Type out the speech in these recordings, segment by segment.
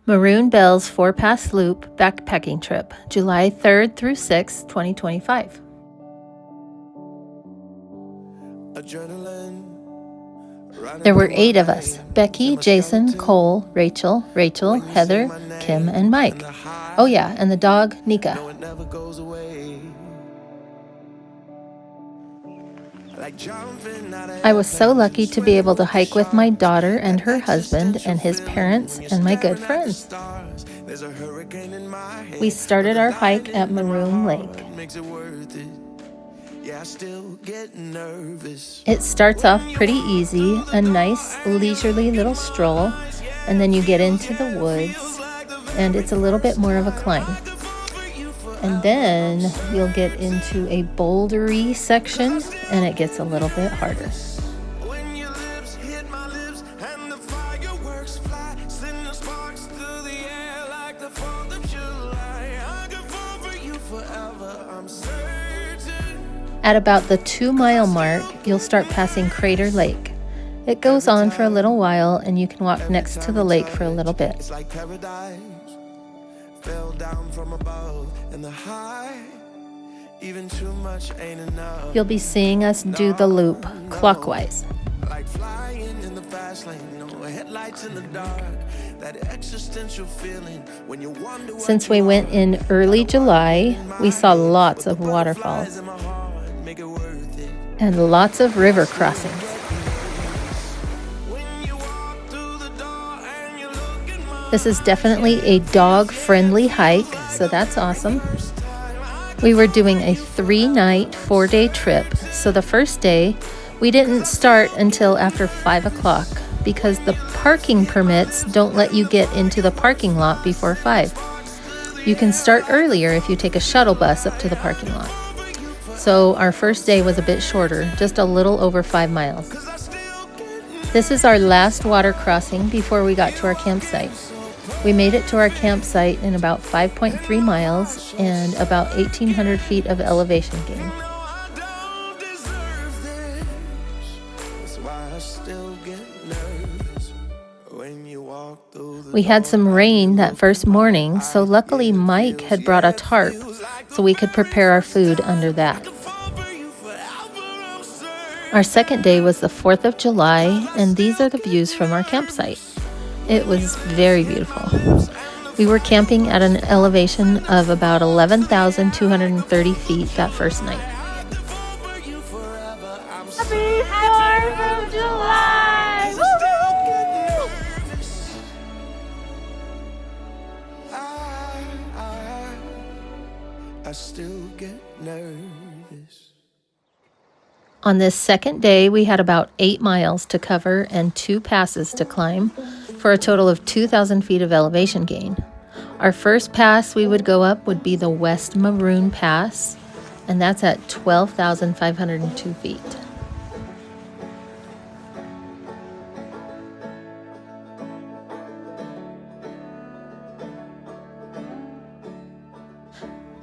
Maroon Bells 4-Pass Loop Backpacking Trip, July 3rd through 6th, 2025. There were 8 of us: Becky, Jason, Cole, Rachel, Heather, Kim, and Mike. Oh yeah, and the dog, Nika. I was so lucky to be able to hike with my daughter and her husband and his parents and my good friends. We started our hike at Maroon Lake. It starts off pretty easy, a nice leisurely little stroll, and then you get into the woods and it's a little bit more of a climb. And then you'll get into a bouldery section and it gets a little bit harder. At about the 2-mile mark, you'll start passing Crater Lake. It goes on for a little while and you can walk next to the lake for a little bit. You'll be seeing us do the loop clockwise. Since we went in early July, we saw lots of waterfalls and lots of river crossings. This is definitely a dog-friendly hike, so that's awesome. We were doing a 3-night, 4-day trip, so the first day we didn't start until after 5 o'clock because the parking permits don't let you get into the parking lot before 5. You can start earlier if you take a shuttle bus up to the parking lot. So our first day was a bit shorter, just a little over 5 miles. This is our last water crossing before we got to our campsite. We made it to our campsite in about 5.3 miles and about 1,800 feet of elevation gain. We had some rain that first morning, so luckily Mike had brought a tarp so we could prepare our food under that. Our second day was the 4th of July, and these are the views from our campsite. It was very beautiful. We were camping at an elevation of about 11,230 feet that first night. Happy 4th of July! Woo-hoo! I still get nervous. On this second day, we had about 8 miles to cover and 2 passes to climb, for a total of 2,000 feet of elevation gain. Our first pass we would go up would be the West Maroon Pass, and that's at 12,502 feet.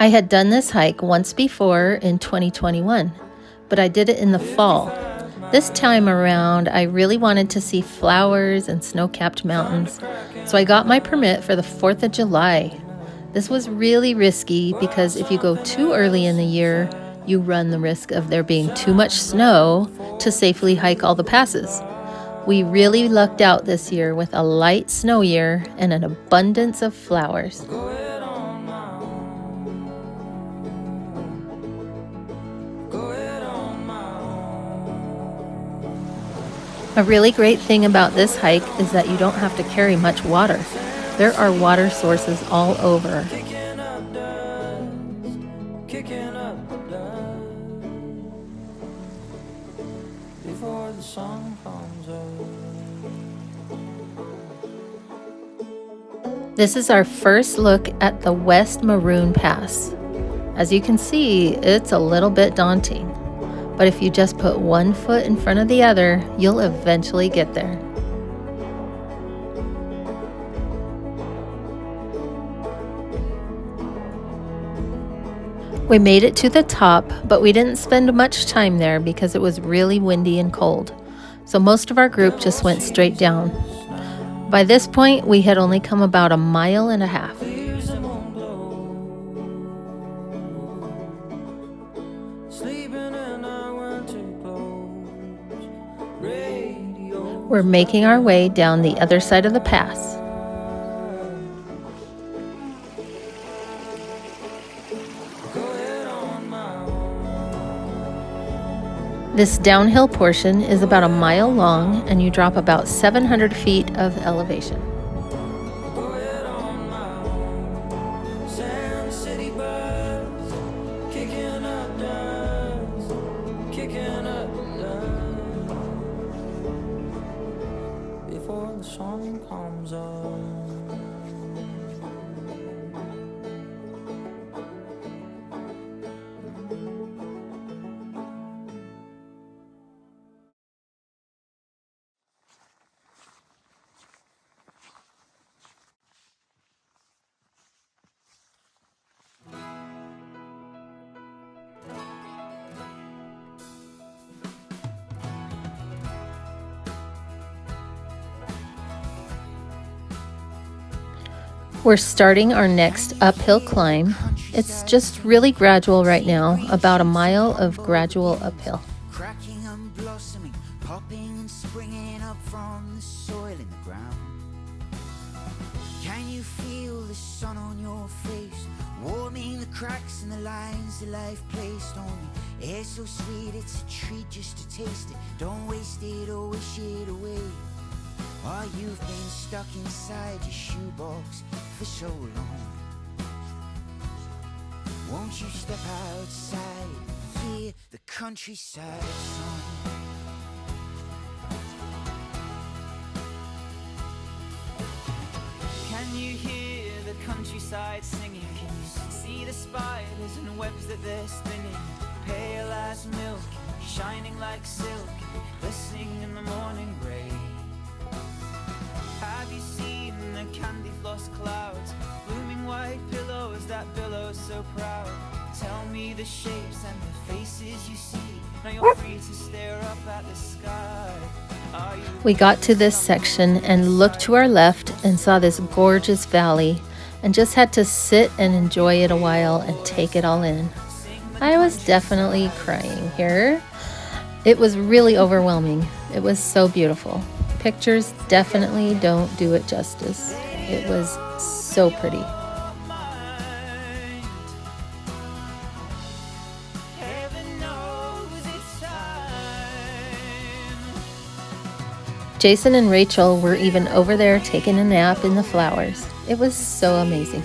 I had done this hike once before in 2021, but I did it in the fall. This time around, I really wanted to see flowers and snow-capped mountains, so I got my permit for the 4th of July. This was really risky because if you go too early in the year, you run the risk of there being too much snow to safely hike all the passes. We really lucked out this year with a light snow year and an abundance of flowers. A really great thing about this hike is that you don't have to carry much water. There are water sources all over. This is our first look at the West Maroon Pass. As you can see, it's a little bit daunting. But if you just put one foot in front of the other, you'll eventually get there. We made it to the top, but we didn't spend much time there because it was really windy and cold. So most of our group just went straight down. By this point, we had only come about a mile and a half. We're making our way down the other side of the pass. This downhill portion is about a mile long, and you drop about 700 feet of elevation. We're starting our next uphill climb. It's just really gradual right now, about a mile of gradual uphill. Cracking and blossoming, popping and springing up from the soil in the ground. Can you feel the sun on your face, warming the cracks and the lines that life placed on you? Air so sweet, it's a treat just to taste it. Don't waste it or wish it away. While you've been stuck inside your shoebox for so long, won't you step outside and hear the countryside song? Can you hear the countryside singing? Can you see the spiders and webs that they're spinning? Pale as milk, shining like silk, glistening in the morning rain. Have you seen the candy floss clouds, blooming white pillows that billow so proud? Tell me the shapes and the faces you see. Now you're free to stare up at the sky. We got to this section and looked to our left and saw this gorgeous valley and just had to sit and enjoy it a while and take it all in. I was definitely crying here. It was really overwhelming. It was so beautiful. Pictures definitely don't do it justice. It was so pretty. Jason and Rachel were even over there taking a nap in the flowers. It was so amazing.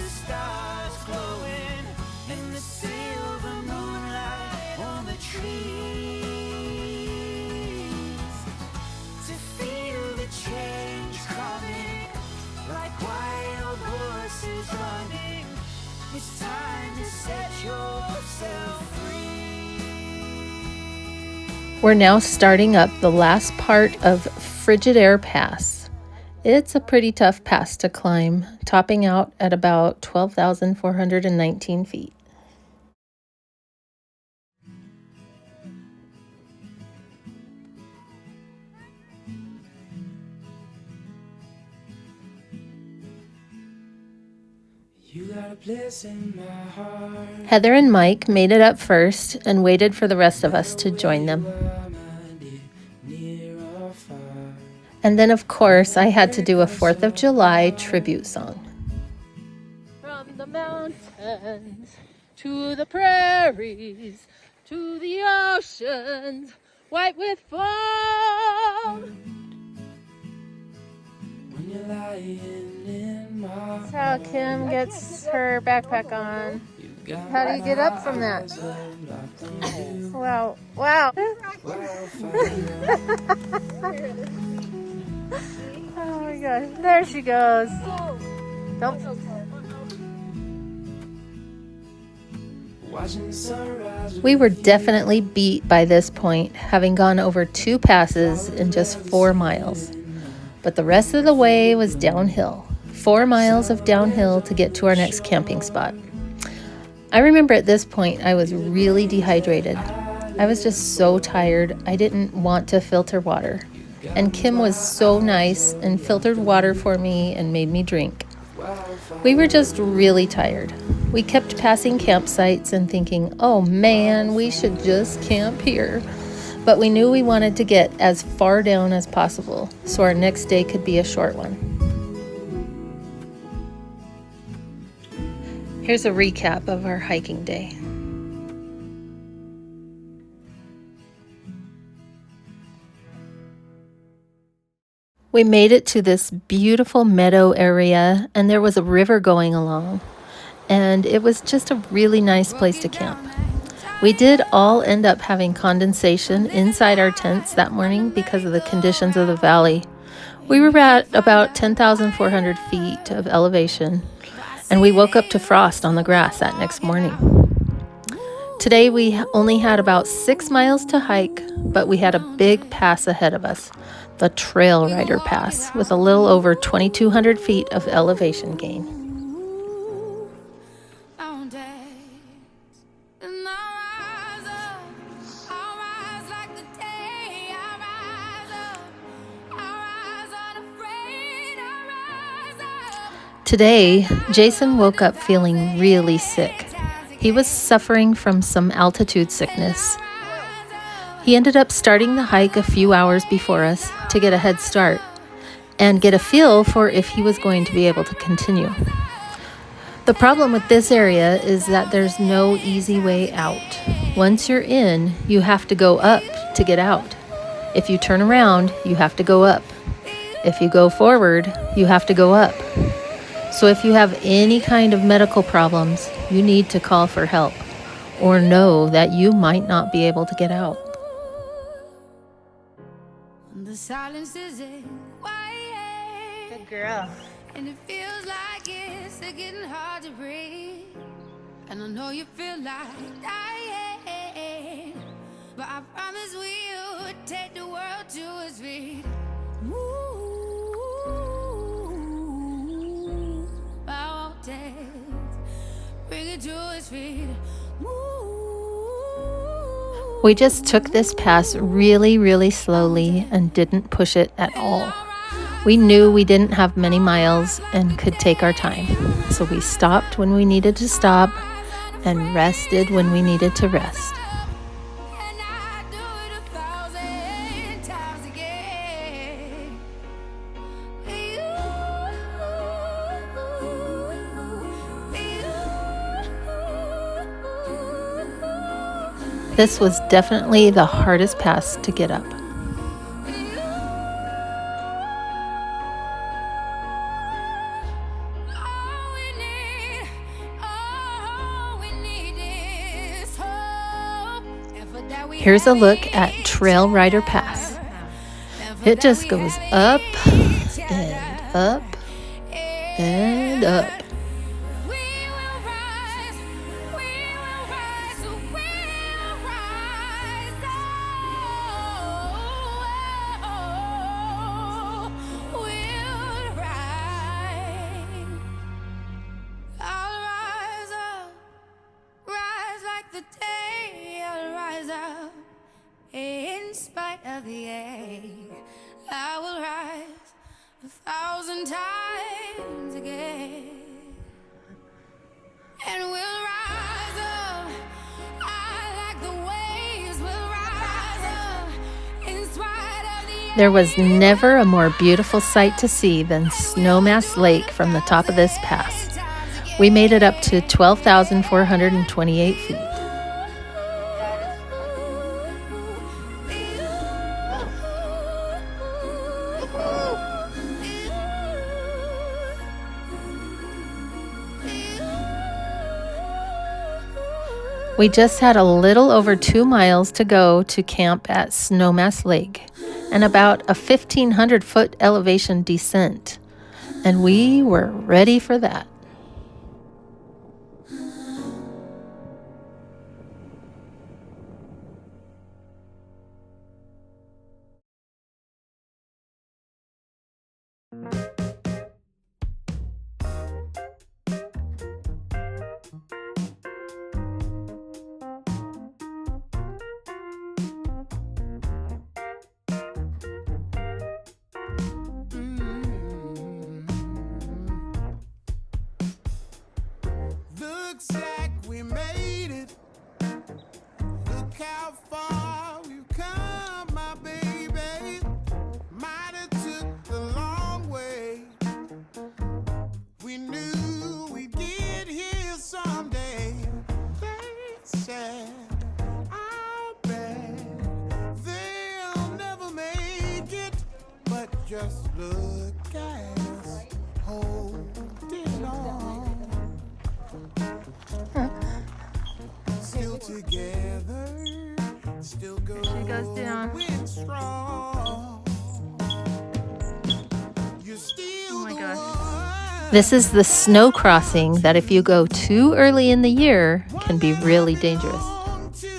We're now starting up the last part of Frigid Air Pass. It's a pretty tough pass to climb, topping out at about 12,419 feet. Heather and Mike made it up first and waited for the rest of us to join them. And then, of course, I had to do a 4th of July tribute song. From the mountains to the prairies to the oceans, white with foam. That's how Kim gets her backpack on. How do you get up from that? Wow. Wow. Oh my gosh. There she goes. Don't. We were definitely beat by this point, having gone over 2 passes in just 4 miles. But the rest of the way was downhill. 4 miles of downhill to get to our next camping spot. I remember at this point I was really dehydrated. I was just so tired. I didn't want to filter water. and Kim was so nice and filtered water for me and made me drink. We were just really tired. We kept passing campsites and thinking, oh man, we should just camp here. But we knew we wanted to get as far down as possible, so our next day could be a short one. Here's a recap of our hiking day. We made it to this beautiful meadow area, and there was a river going along, and it was just a really nice place to camp. We did all end up having condensation inside our tents that morning because of the conditions of the valley. We were at about 10,400 feet of elevation, and we woke up to frost on the grass that next morning. Today we only had about 6 miles to hike, but we had a big pass ahead of us, the Trail Rider Pass, with a little over 2,200 feet of elevation gain. Today, Jason woke up feeling really sick. He was suffering from some altitude sickness. He ended up starting the hike a few hours before us to get a head start and get a feel for if he was going to be able to continue. The problem with this area is that there's no easy way out. Once you're in, you have to go up to get out. If you turn around, you have to go up. If you go forward, you have to go up. So if you have any kind of medical problems, you need to call for help or know that you might not be able to get out. The silence is quiet. Good girl. And it feels like it's getting hard to breathe. And I know you feel like dying, but I promise we would take the world to its feet. Move mountains, bring it to its feet. We just took this pass really, really slowly and didn't push it at all. We knew we didn't have many miles and could take our time. So we stopped when we needed to stop and rested when we needed to rest. This was definitely the hardest pass to get up. Here's a look at Trail Rider Pass. It just goes up and up and up. In spite of the air, I will rise 1,000 times again. And we'll rise up, I like the waves, we'll rise up in spite of the air. There was never a more beautiful sight to see than Snowmass Lake from the top of this pass. We made it up to 12,428 feet. We just had a little over 2 miles to go to camp at Snowmass Lake and about a 1,500 foot elevation descent, and we were ready for that. looks like we made it. Look how far we've come, my baby. Might have took the long way. We knew we'd get here someday. They said, I'll bet they'll never make it. But just look at us holding on. Still together, still going strong. You're still the one. This is the snow crossing that if you go too early in the year can be really dangerous. Belong to.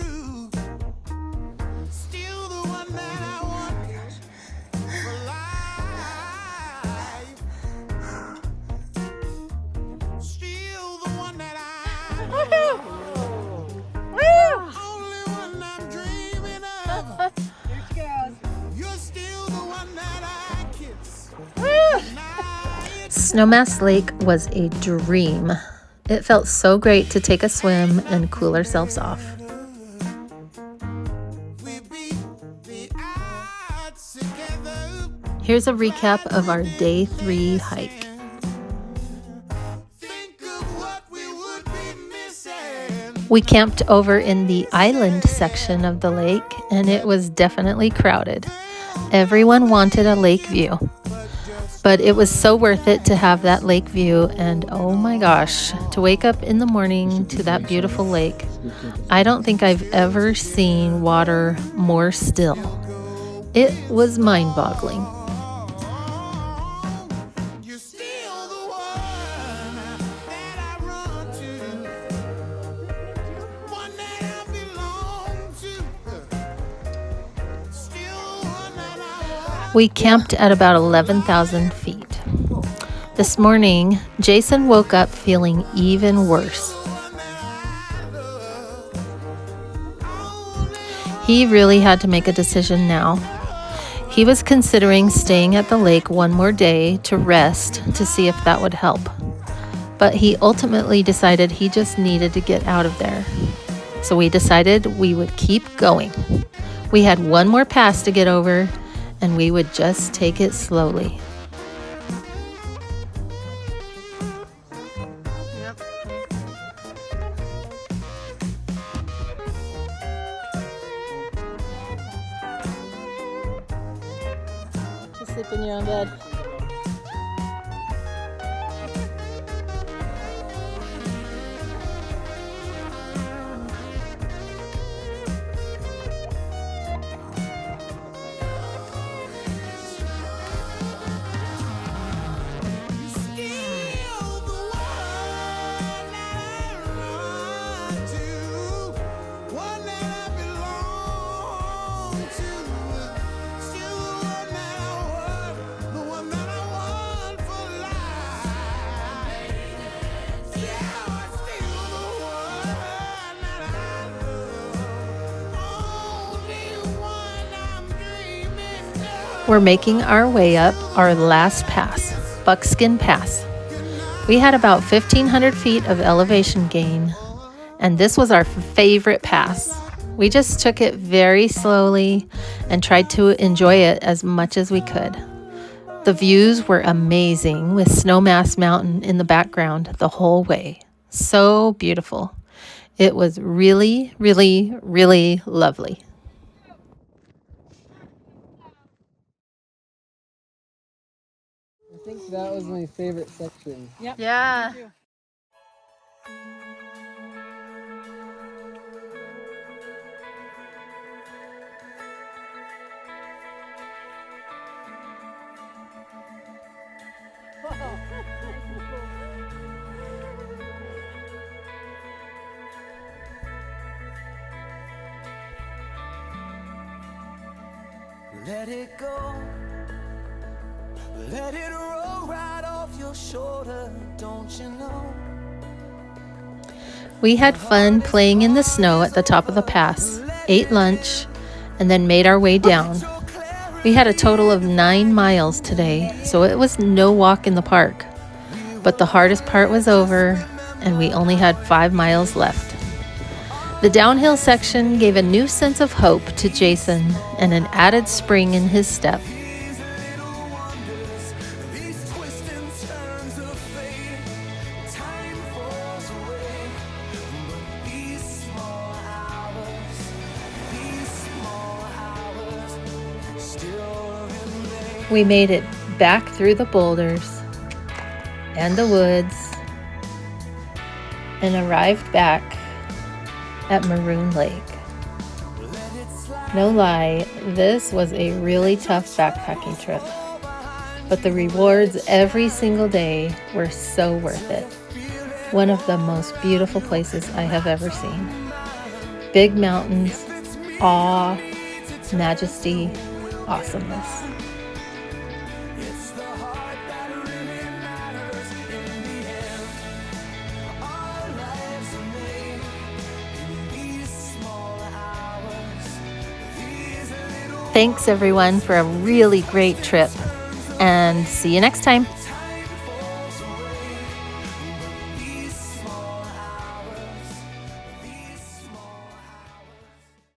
Still the one that I want for life. Still the one that I love. Only one I'm dreaming of. You're still the one that I kiss. Snowmass Lake was a dream. It felt so great to take a swim and cool ourselves off. We beat the odds together. Here's a recap of our day 3 hike. Think of what we would be missing. We camped over in the island section of the lake, and it was definitely crowded. Everyone wanted a lake view. But it was so worth it to have that lake view, and oh my gosh, to wake up in the morning to that beautiful lake. I don't think I've ever seen water more still. It was mind-boggling. You're still the one that I run to. One that I belong to. Still one that I want. We camped at about 11,000 feet. This morning, Jason woke up feeling even worse. He really had to make a decision now. He was considering staying at the lake one more day to rest to see if that would help. But he ultimately decided he just needed to get out of there. So we decided we would keep going. We had one more pass to get over, and we would just take it slowly. Just sleep in your own bed. Still the one that I run to. One that I belong to. Still the one that I want. The one that I want for life. Yeah, still the one that I love. Only one I'm dreaming of. We're making our way up our last pass, Buckskin Pass. We had about 1,500 feet of elevation gain, and this was our favorite pass. We just took it very slowly and tried to enjoy it as much as we could. The views were amazing with Snowmass Mountain in the background the whole way. So beautiful. It was really, really, really lovely. I think that was my favorite section. Yeah. Let it go. Let it roll right off your shoulder, don't you know? We had fun playing in the snow at the top of the pass, ate lunch, and then made our way down. We had a total of 9 miles today, so it was no walk in the park. But the hardest part was over, and we only had 5 miles left. The downhill section gave a new sense of hope to Jason and an added spring in his step. We made it back through the boulders and the woods and arrived back at Maroon Lake. No lie, this was a really tough backpacking trip, but the rewards every single day were so worth it. One of the most beautiful places I have ever seen. Big mountains, awe, majesty, awesomeness. Thanks everyone for a really great trip, and see you next time.